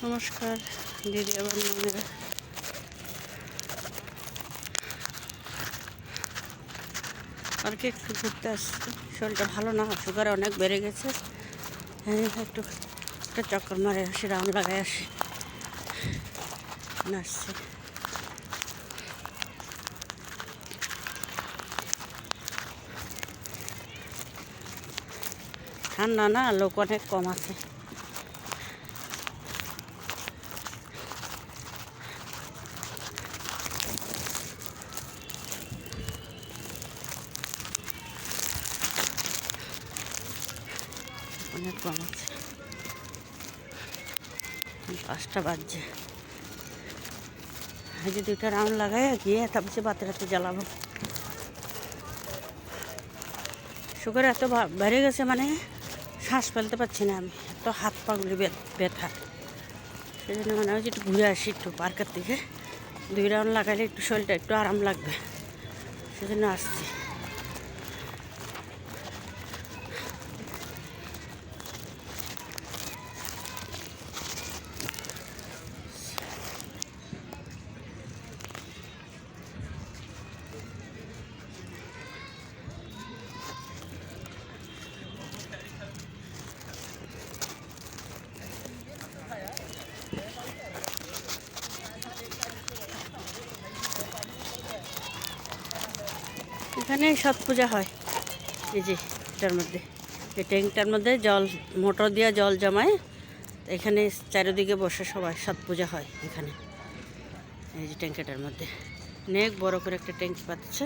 নমস্কার দিদি এবং বোনেরা, পার্কে একটু ঘুরতে আসছি। শরীরটা ভালো না, সুগার অনেক বেড়ে গেছে। হ্যাঁ, একটু একটা চক্কর মারে আসি, রাউন্ড লাগাই আসি, আসছি। ঠান্ডা না, লোক অনেক কম আছে। অনেক কম আছে। 5টা বাজছে। এই যে 2টা রাউন্ড লাগাই গিয়ে তারপরে বাতে রাতে জ্বালাবো। সুগার এত বেড়ে গেছে, মানে শ্বাস ফেলতে পারছি না আমি, এত হাত পাগুলি ব্যথা। সেই জন্য মানে একটু ঘুরে আসি, একটু পার্কের থেকে 2 রাউন্ড লাগাইলে একটু শরীরটা একটু আরাম লাগবে, সেজন্য আসছি। এখানে ছট পূজা হয়। এই যে এটার মধ্যে, এই ট্যাঙ্কটার মধ্যে জল, মোটর দিয়ে জল জমায়, এখানে চারিদিকে বসে সবাই ছট পূজা হয় এখানে। এই যে ট্যাঙ্কিটার মধ্যে অনেক বড় করে একটা ট্যাঙ্কি পাচ্ছে,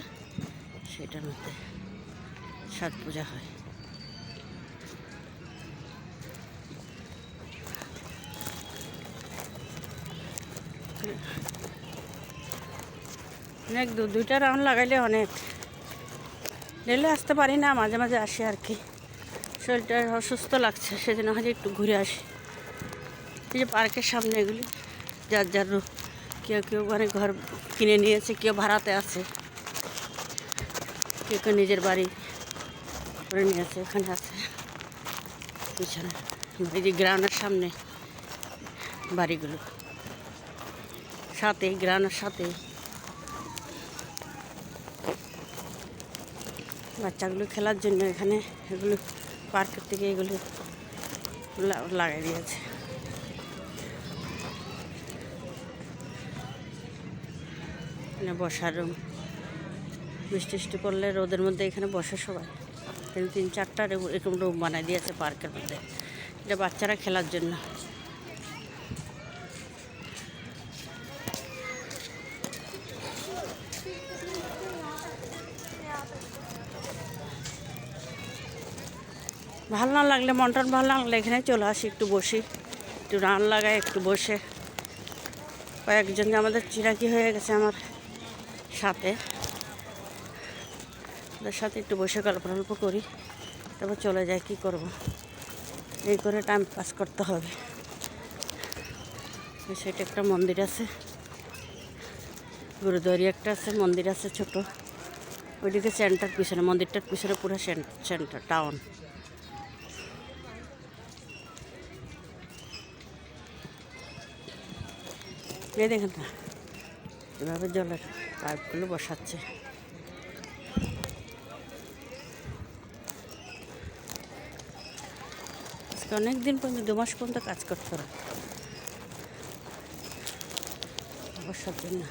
সেটার মধ্যে ছট পূজা হয়। অনেক 2টা রাউন্ড লাগাইলে অনেক। ডেলে আসতে পারি না, মাঝে মাঝে আসি আর কি। শরীরটা অসুস্থ লাগছে, সেজন্য হয়তো একটু ঘুরে আসি। এই যে পার্কের সামনে এগুলি, যার যার কেউ কেউ মানে ঘর কিনে নিয়েছে, কেউ ভাড়াতে আছে, কেউ কেউ নিজের বাড়ি করে নিয়েছে, এখানে আছে পিছনে। এই যে গ্রাউন্ডের সামনে বাড়িগুলো, সাথে গ্রাউন্ডের সাথে বাচ্চাগুলো খেলার জন্য এখানে এগুলো পার্কের থেকে এগুলো লাগাই দিয়েছে। এখানে বসার রুম, বৃষ্টি পড়লে রোদের মধ্যে এখানে বসে সবাই। 3-4টা এরকম রুম বানাই দিয়েছে পার্কের মধ্যে, এটা বাচ্চারা খেলার জন্য। ভালো না লাগলে, মন টন ভালো না লাগলে এখানে চলে আসি, একটু বসি, একটু রান লাগাই, একটু বসে। কয়েকজন আমাদের চিরাকি হয়ে গেছে আমার সাথে, ওদের সাথে একটু বসে গল্প করি, তারপর চলে যাই। কী করব, এই করে টাইম পাস করতে হবে। সেটা একটা মন্দির আছে, গুরুদ্বারি একটা আছে, মন্দির আছে ছোট। ওইদিকে সেন্টার পিছনে, মন্দিরটার পিছনে পুরো সেন্টার টাউন। এই দেখেন না, এভাবে জলের পাইপগুলো বসাচ্ছে। আজকে অনেক দিন পর্যন্ত, 2 মাস পর্যন্ত কাজ করতে হবে বসার জন্য।